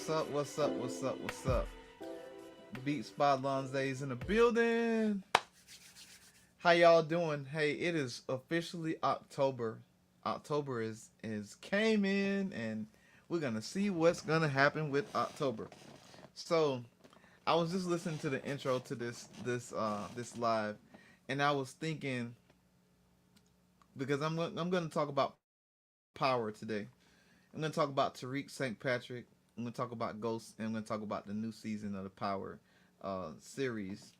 What's up? What's up? What's up? What's up? Beats by Lonzay's in the building. How y'all doing? Hey, it is officially October. October is came in, and we're gonna see what's gonna happen with October. So I was just listening to the intro to this live, and I was thinking because I'm gonna talk about power today. I'm gonna talk about Tariq St. Patrick. I'm gonna talk about Ghost, and I'm gonna talk about the new season of the Power series.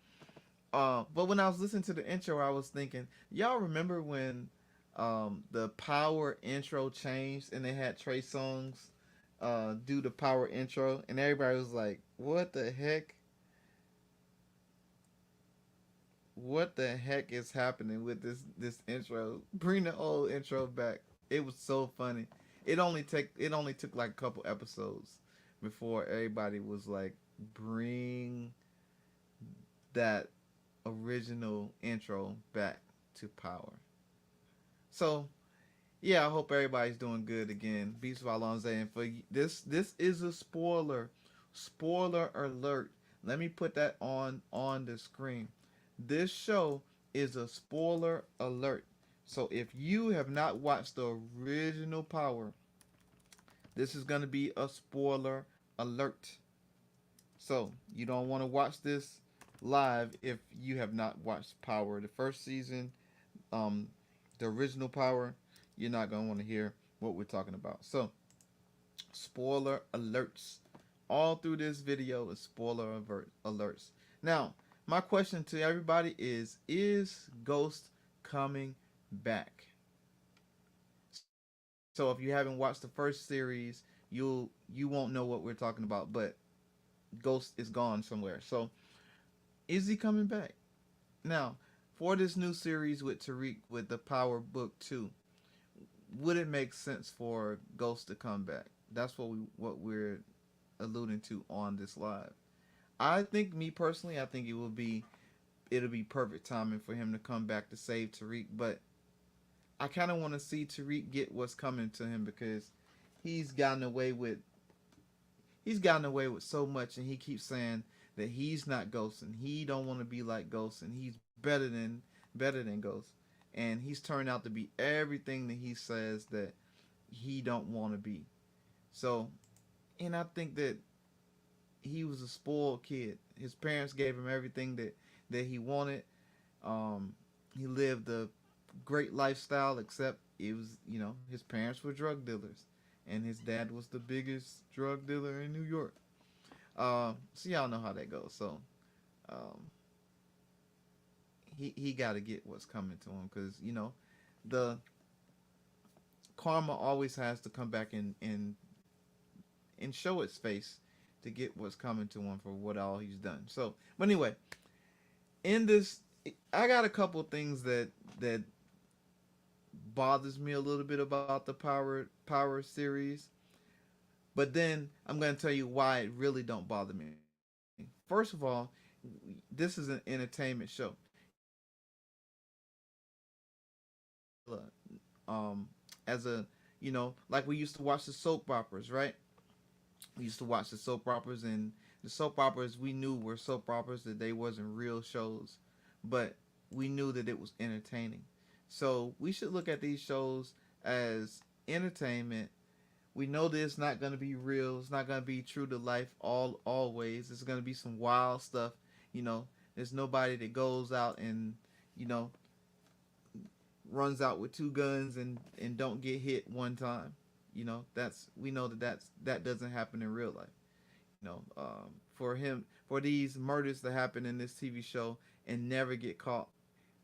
But when I was listening to the intro, I was thinking, y'all remember when the Power intro changed and they had Trey Songz do the Power intro, and everybody was like, "What the heck? What the heck is happening with this intro? Bring the old intro back." It was so funny. It only took like a couple episodes before everybody was like, "Bring that original intro back to Power." So yeah, I hope everybody's doing good again. Beats by Alonze, and for this is a spoiler. Spoiler alert. Let me put that on the screen. This show is a spoiler alert. So if you have not watched the original Power, this is gonna be a spoiler alert. So you don't want to watch this live if you have not watched Power, the first season, um, the original Power. You're not gonna want to hear what we're talking about. So spoiler alerts all through this video is spoiler alerts. Now, my question to everybody is Ghost coming back? So if you haven't watched the first series, you won't know what we're talking about, but Ghost is gone somewhere. So is he coming back? Now, for this new series with Tariq with the Power Book 2, would it make sense for Ghost to come back? That's what we're alluding to on this live. I think, me personally, I think it'll be perfect timing for him to come back to save Tariq, but I kind of want to see Tariq get what's coming to him because he's gotten away with he's gotten away with so much, and he keeps saying that he's not Ghost and he don't want to be like Ghost and he's better than Ghost, and he's turned out to be everything that he says that he don't want to be. So, and I think that he was a spoiled kid. His parents gave him everything that he wanted. He lived a great lifestyle, except it was, his parents were drug dealers, and his dad was the biggest drug dealer in New York. So y'all know how that goes. So um, he got to get what's coming to him because the karma always has to come back and show its face to get what's coming to him for what all he's done. So, but anyway, in this, I got a couple things that bothers me a little bit about the Power series, but then I'm gonna tell you why it really don't bother me. First of all, this is an entertainment show. You know, we used to watch as a like we used to watch the soap operas, right? We used to watch the soap operas, and the soap operas we knew were soap operas, that they wasn't real shows, but we knew that it was entertaining. So we should look at these shows as entertainment. We know that it's not going to be real. It's not going to be true to life always. It's going to be some wild stuff. There's nobody that goes out and you know runs out with two guns and don't get hit one time. That's we know that doesn't happen in real life. For these murders to happen in this TV show and never get caught,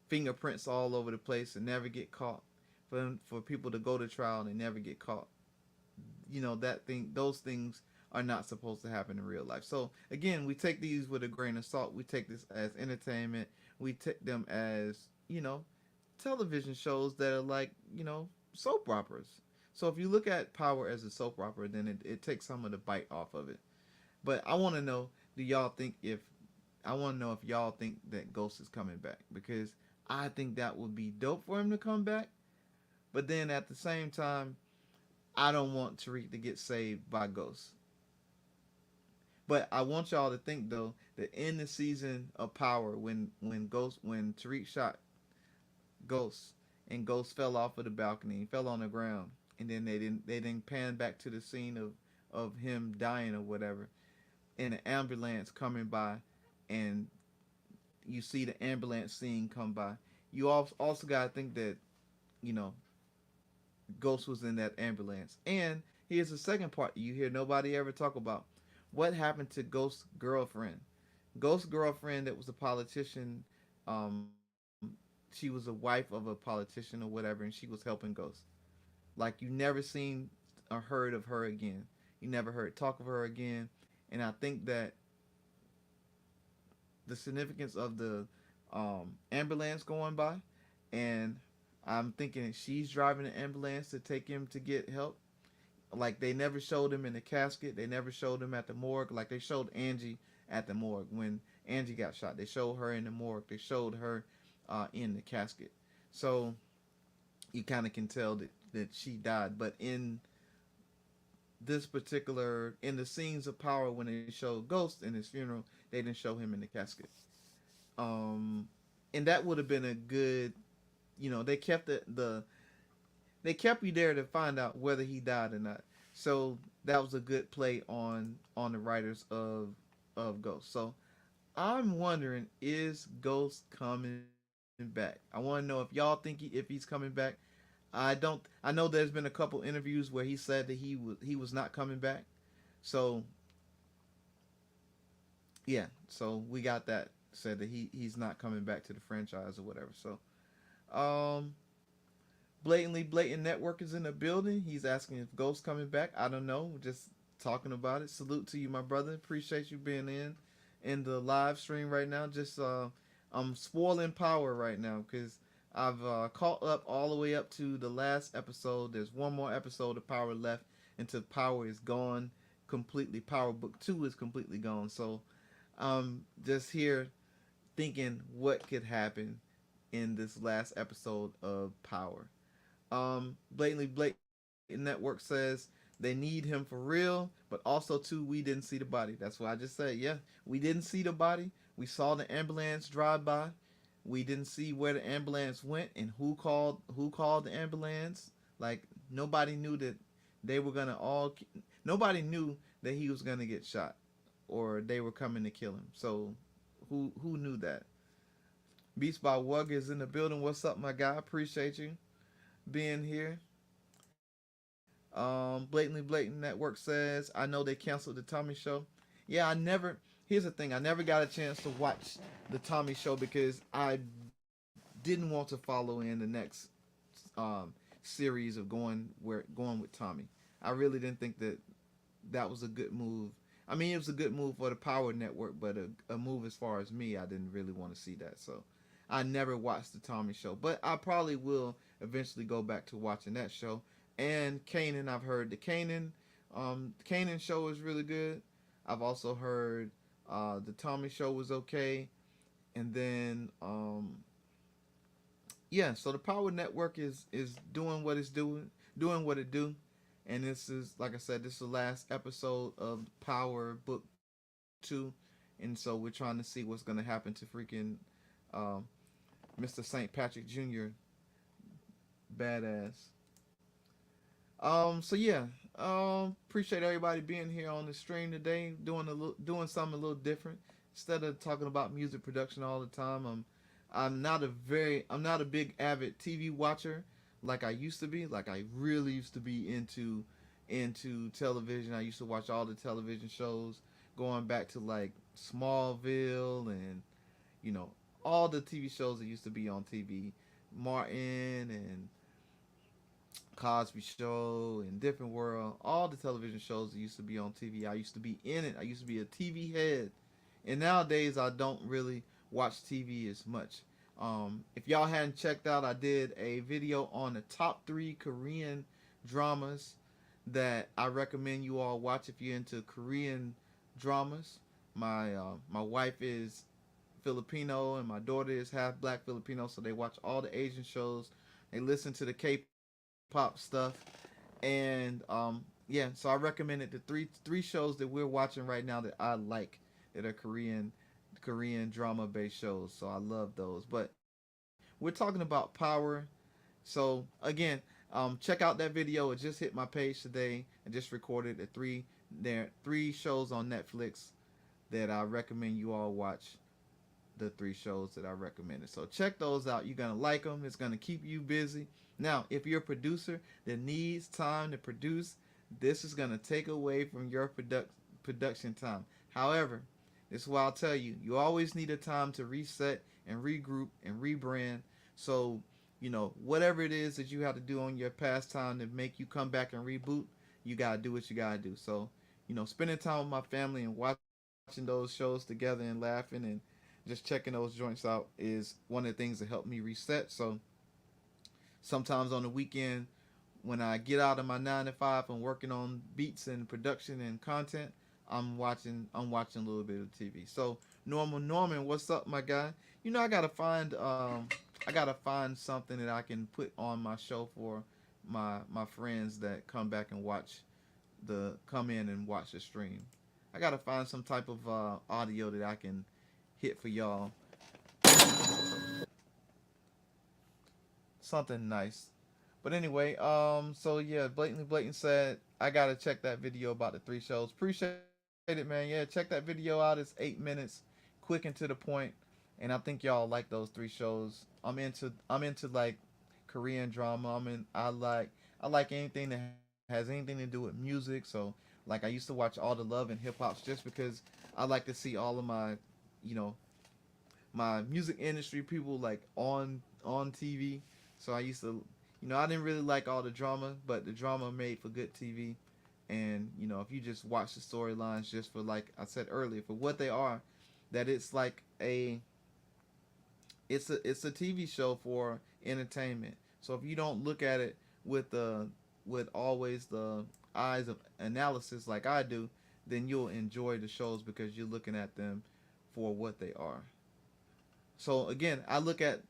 fingerprints all over the place and never get caught, for people to go to trial and they never get caught. Those things are not supposed to happen in real life. So again, we take these with a grain of salt. We take this as entertainment. We take them as television shows that are like soap operas. So if you look at Power as a soap opera, then it takes some of the bite off of it. But I want to know, do y'all think if I want to know if y'all think that Ghost is coming back, because I think that would be dope for him to come back. But then at the same time, I don't want Tariq to get saved by Ghost. But I want y'all to think though that in the season of Power, when Tariq shot Ghost and Ghost fell off of the balcony, he fell on the ground, and then they didn't pan back to the scene of him dying or whatever, and an ambulance coming by, and you see the ambulance scene come by. You also gotta think that you know Ghost was in that ambulance. And here's the second part you hear nobody ever talk about. What happened to Ghost's girlfriend? Ghost's girlfriend that was a politician, um, she was a wife of a politician or whatever, and she was helping Ghost. Like you never seen or heard of her again. You never heard talk of her again. And I think that the significance of the ambulance going by, and I'm thinking she's driving the ambulance to take him to get help. Like they never showed him in the casket. They never showed him at the morgue. Like they showed Angie at the morgue when Angie got shot. They showed her in the morgue. They showed her in the casket. So you kind of can tell that she died. But in this particular, in the scenes of Power, when they showed Ghost in his funeral, they didn't show him in the casket. Um, and that would have been a good, they kept they kept you there to find out whether he died or not. So that was a good play on the writers of Ghost. So I'm wondering, is Ghost coming back? I want to know if y'all think if he's coming back. I don't. I know there's been a couple interviews where he said that he was not coming back. So yeah, so we got that said that he's not coming back to the franchise or whatever. So um, blatantly blatant network is in the building. He's asking if Ghost coming back. I don't know. We're just talking about it. Salute to you, my brother. Appreciate you being in the live stream right now. Just I'm spoiling Power right now because I've caught up all the way up to the last episode. There's one more episode of Power left until Power is gone completely. Power Book 2 is completely gone. So I'm just here thinking what could happen in this last episode of Power. Blatantly Blatant Network says they need him for real, but also too we didn't see the body. That's what I just said. Yeah, we didn't see the body. We saw the ambulance drive by. We didn't see where the ambulance went and who called the ambulance. Like nobody knew that they were gonna all. Nobody knew that he was gonna get shot, or they were coming to kill him. So who knew that? Beats by Wug is in the building. What's up, my guy? Appreciate you being here. Blatantly Blatant Network says, I know they canceled the Tommy Show. Yeah, I never. Here's the thing. I never got a chance to watch the Tommy Show because I didn't want to follow in the next series of going with Tommy. I really didn't think that was a good move. I mean, it was a good move for the Power Network, but a move as far as me, I didn't really want to see that. So I never watched the Tommy Show, but I probably will eventually go back to watching that show. And Kanan, I've heard the Kanan show is really good. I've also heard the Tommy Show was okay, and then yeah. So the Power Network is doing what it's doing what it do, and this is like I said, this is the last episode of Power Book 2, and so we're trying to see what's gonna happen to freaking um, Mr. St. Patrick Jr. Badass. So yeah, appreciate everybody being here on the stream today, doing something a little different. Instead of talking about music production all the time, I'm not a big avid TV watcher like I used to be. Like I really used to be into television. I used to watch all the television shows going back to like Smallville and you know all the TV shows that used to be on TV, Martin and Cosby Show and Different World, all the television shows that used to be on TV. I used to be in it. I used to be a TV head. And nowadays I don't really watch TV as much. If y'all hadn't checked out, I did a video on the top 3 Korean dramas that I recommend you all watch if you're into Korean dramas. My wife is Filipino and my daughter is half black Filipino, so they watch all the Asian shows. They listen to the K-pop stuff, and yeah, so I recommended the three shows that we're watching right now that I like, that are Korean drama based shows. So I love those. But we're talking about Power. So again, check out that video. It just hit my page today. I just recorded three shows on Netflix that I recommend you all watch. The three shows that I recommended. So check those out. You're gonna like them. It's gonna keep you busy. Now, if you're a producer that needs time to produce, this is gonna take away from your production time. However, this is why I'll tell you, you always need a time to reset and regroup and rebrand. So, whatever it is that you have to do on your pastime to make you come back and reboot, you gotta do what you gotta do. So, spending time with my family and watching those shows together and laughing and just checking those joints out is one of the things that help me reset. So sometimes on the weekend, when I get out of my 9 to 5 and working on beats and production and content, I'm watching a little bit of TV. So Normal Norman, what's up, my guy? I gotta find something that I can put on my show for my friends that come in and watch the stream. I gotta find some type of audio that I can hit for y'all. Something nice. But anyway, so yeah, Blatantly Blatant said I gotta check that video about the three shows. Appreciate it, man. Yeah, check that video out. It's 8 minutes, quick and to the point, and I think y'all like those three shows. I'm into like Korean drama. I like anything that has anything to do with music. So like I used to watch all the Love and Hip Hops just because I like to see all of you know, my music industry people like on TV. So I used to, I didn't really like all the drama, but the drama made for good TV. And if you just watch the storylines, just for like I said earlier, for what they are, that it's like it's a TV show for entertainment. So if you don't look at it with always the eyes of analysis like I do, then you'll enjoy the shows because you're looking at them for what they are. So again, I look at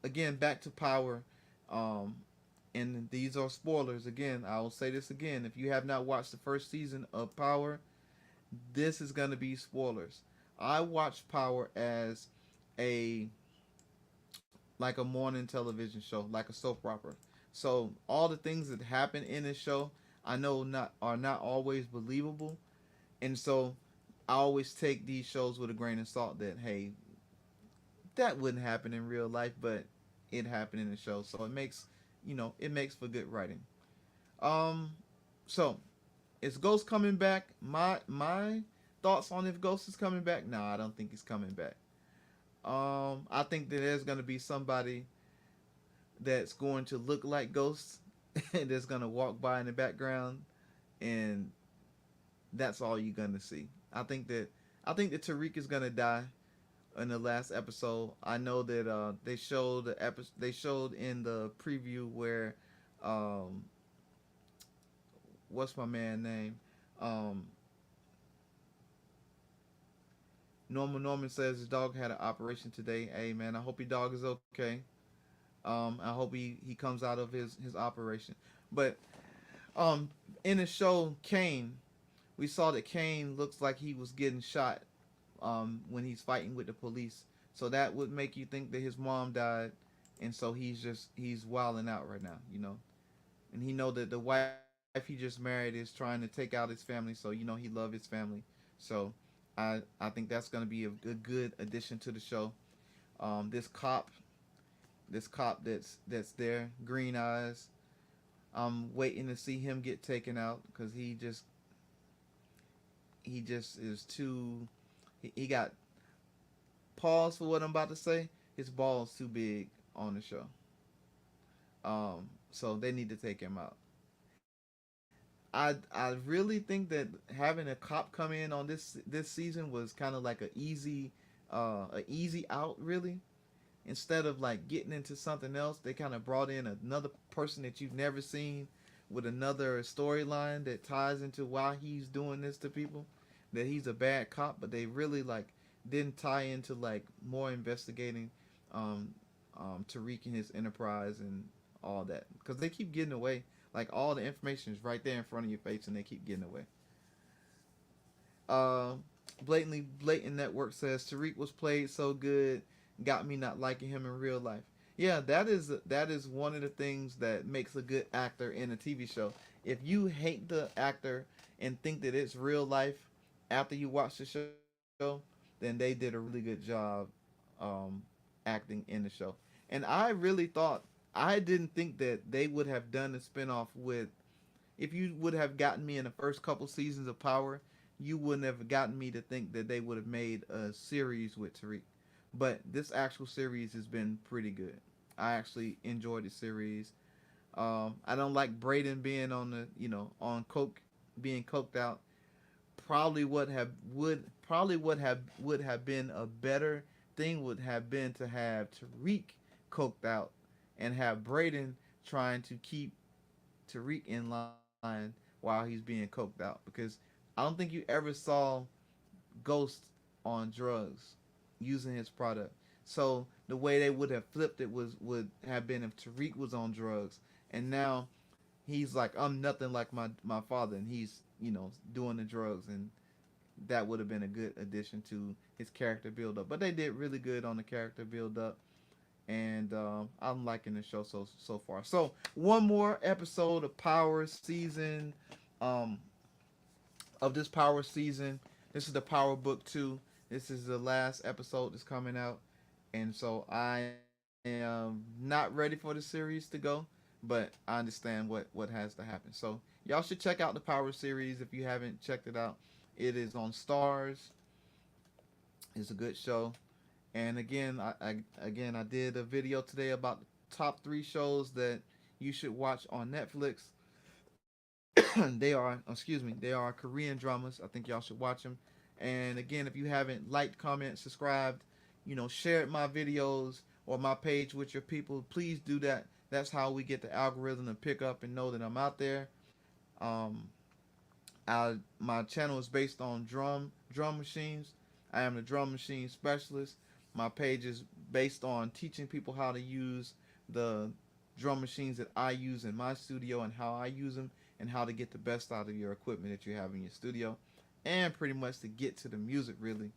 again back to Power, um, and these are spoilers. Again, I will say this again: if you have not watched the first season of Power, this is gonna be spoilers. I watched Power as a like a morning television show, like a soap opera. So all the things that happen in this show, I know not are not always believable, and so I always take these shows with a grain of salt. That hey, that wouldn't happen in real life, but it happened in the show. So it makes for good writing. Um, so is Ghost coming back? My thoughts on if Ghost is coming back? No, I don't think he's coming back. I think that there's gonna be somebody that's going to look like Ghost and that's gonna walk by in the background, and that's all you're gonna see. I think that Tariq is gonna die in the last episode. I know that they showed in the preview where um what's my man name? Um Norman says his dog had an operation today. Hey man, I hope your dog is okay. I hope he comes out of his operation. But um in the show Kane, we saw that Kane looks like he was getting shot when he's fighting with the police. So that would make you think that his mom died, and so he's wilding out right now, and he know that the wife he just married is trying to take out his family. So he love his family. So I think that's gonna be a good addition to the show. This cop that's there, Green Eyes. I'm waiting to see him get taken out because he just is too. He got pause for what I'm about to say. His ball's too big on the show. So they need to take him out. I really think that having a cop come in on this season was kind of like a easy out really. Instead of like getting into something else, they kind of brought in another person that you've never seen with another storyline that ties into why he's doing this to people. That he's a bad cop, but they really like didn't tie into like more investigating um, Tariq and his enterprise and all that because they keep getting away. Like all the information is right there in front of your face, and they keep getting away. Uh, Blatant Network says Tariq was played so good, got me not liking him in real life. Yeah, that is one of the things that makes a good actor in a TV show. If you hate the actor and think that it's real life after you watch the show, then they did a really good job um, acting in the show. And I really thought I didn't think that they would have done a spinoff with if you would have gotten me in the first couple seasons of Power, you wouldn't have gotten me to think that they would have made a series with Tariq. But this actual series has been pretty good. I actually enjoyed the series. I don't like Braden being on the on coke, being coked out. Probably would have been a better thing would have been to have Tariq coked out and have Braden trying to keep Tariq in line while he's being coked out because I don't think you ever saw Ghost on drugs using his product. So the way they would have flipped it would have been if Tariq was on drugs and now he's like I'm nothing like my father and he's doing the drugs and that would have been a good addition to his character build up. But they did really good on the character build up and I'm liking the show so far. So one more episode of Power season, um, of this Power season. This is the Power Book 2. This is the last episode that's coming out, and so I am not ready for the series to go, but I understand what has to happen. So y'all should check out the Power series if you haven't checked it out. It is on Stars. It's a good show. And again, I did a video today about the top 3 shows that you should watch on Netflix. They are Korean dramas. I think y'all should watch them. And again, if you haven't liked, comment, subscribed, shared my videos or my page with your people, please do that. That's how we get the algorithm to pick up and know that I'm out there. Um, my channel is based on drum machines. I am the drum machine specialist. My page is based on teaching people how to use the drum machines that I use in my studio and how I use them and how to get the best out of your equipment that you have in your studio and pretty much to get to the music really.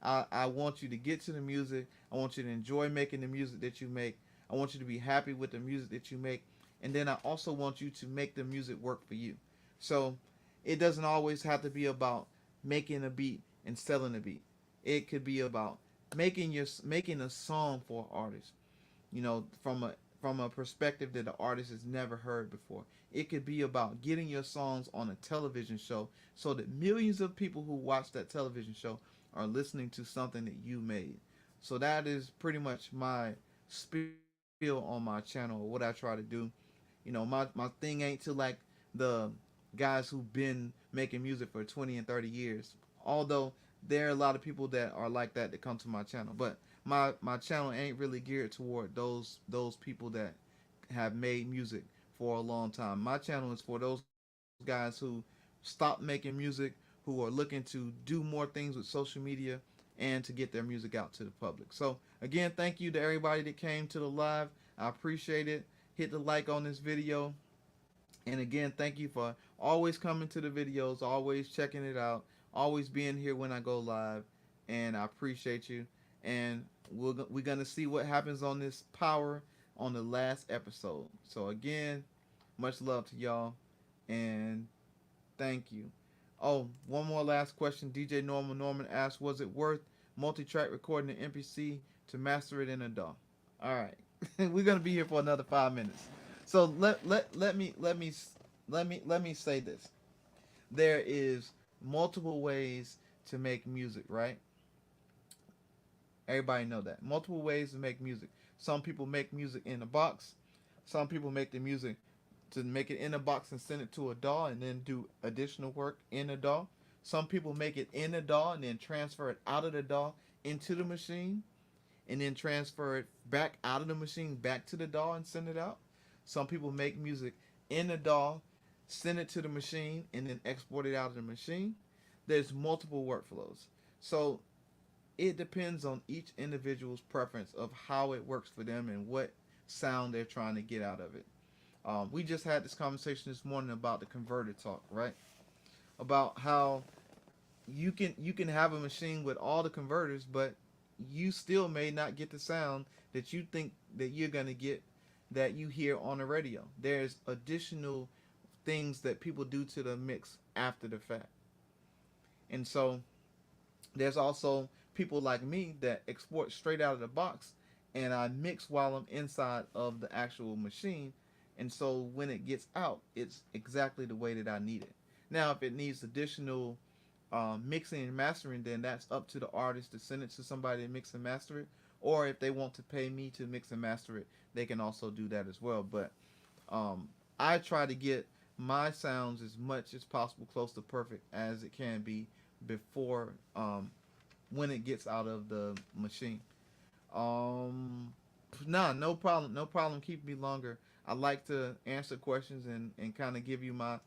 I want you to get to the music. I want you to enjoy making the music that you make. I want you to be happy with the music that you make. And then I also want you to make the music work for you. So it doesn't always have to be about making a beat and selling a beat. It could be about making a song for an artist, from a perspective that the artist has never heard before. It could be about getting your songs on a television show so that millions of people who watch that television show are listening to something that you made. So that is pretty much my spiel on my channel, or what I try to do. My thing ain't to like the guys who've been making music for 20 and 30 years. Although there are a lot of people that are like that come to my channel, but my channel ain't really geared toward those people that have made music for a long time. My channel is for those guys who stopped making music, who are looking to do more things with social media and to get their music out to the public. So again, thank you to everybody that came to the live. I appreciate it. Hit the like on this video. And again, thank you for always coming to the videos, always checking it out, always being here when I go live. And I appreciate you. And we're going to see what happens on this Power on the last episode. So again, much love to y'all. And thank you. Oh, one more last question. DJ Norman asked, was it worth multi-track recording an MPC to master it in a DAW? All right. We're going to be here for another 5 minutes. So let me say this. There is multiple ways to make music, right? Everybody know that. Multiple ways to make music. Some people make music in a box. Some people make the music to make it in a box and send it to a DAW and then do additional work in a DAW. Some people make it in a DAW and then transfer it out of the DAW into the machine and then transfer it back out of the machine back to the DAW and send it out. Some people make music in the DAW, send it to the machine, and then export it out of the machine. There's multiple workflows. So it depends on each individual's preference of how it works for them and what sound they're trying to get out of it. We just had this conversation this morning about the converter talk, right? About how you can have a machine with all the converters, but you still may not get the sound that you think that you're gonna get, that you hear on the radio. There's additional things that people do to the mix after the fact, and so there's also people like me that export straight out of the box, and I mix while I'm inside of the actual machine, and so when it gets out, it's exactly the way that I need it. Now, if it needs additional mixing and mastering, then that's up to the artist to send it to somebody to mix and master it. Or if they want to pay me to mix and master it, they can also do that as well. But um, I try to get my sounds as much as possible close to perfect as it can be before when it gets out of the machine. Um, nah, no problem, no problem. Keep me longer. I like to answer questions and kind of give you my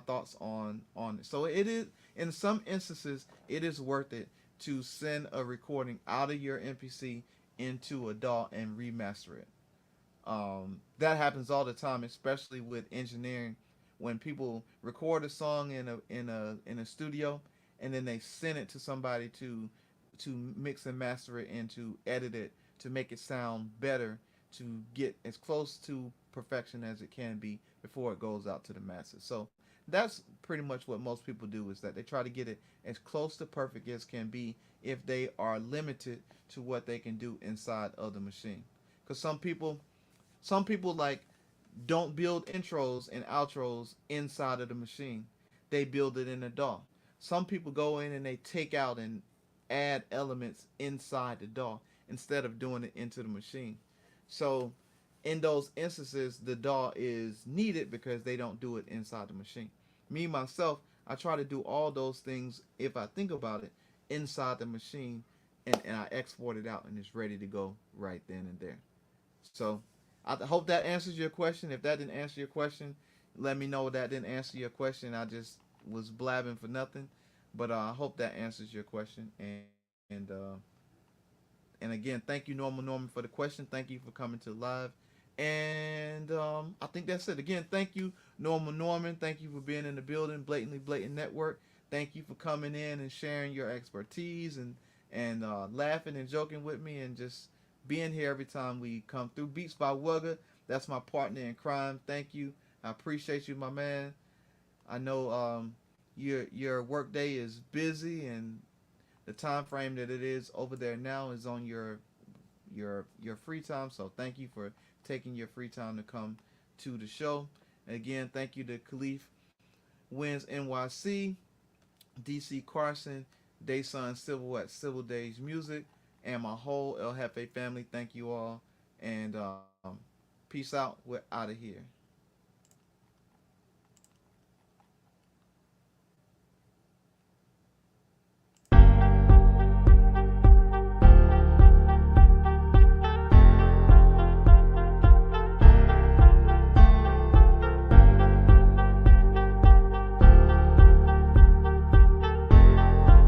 thoughts on it. So it is, in some instances it is worth it to send a recording out of your MPC into a DAW and remaster it. That happens all the time, especially with engineering, when people record a song in a studio and then they send it to somebody to mix and master it and to edit it to make it sound better, to get as close to perfection as it can be before it goes out to the masses. So that's pretty much what most people do, is that they try to get it as close to perfect as can be if they are limited to what they can do inside of the machine. Because some people like don't build intros and outros inside of the machine. They build it in a DAW. Some people go in and they take out and add elements inside the DAW instead of doing it into the machine. So in those instances, the DAW is needed because they don't do it inside the machine. Me myself, I try to do all those things, if I think about it, inside the machine, and I export it out and it's ready to go right then and there. So I hope that answers your question. If that didn't answer your question, let me know that didn't answer your question. I just was blabbing for nothing. But I hope that answers your question. And again, thank you, Norman, for the question. Thank you for coming to live. And I think that's it. Again, thank you, Norman. Thank you for being in the building, Blatantly Blatant Network. Thank you for coming in and sharing your expertise and laughing and joking with me and just being here every time we come through. Beats by Wugga, that's my partner in crime. Thank you. I appreciate you, my man. I know your work day is busy, and the time frame that it is over there now is on your free time. So thank you for taking your free time to come to the show. And again, thank you to Khalif Wins NYC, DC Carson, Dayson Civil at Civil Days Music, and my whole El Jefe family. Thank you all, and peace out. We're out of here.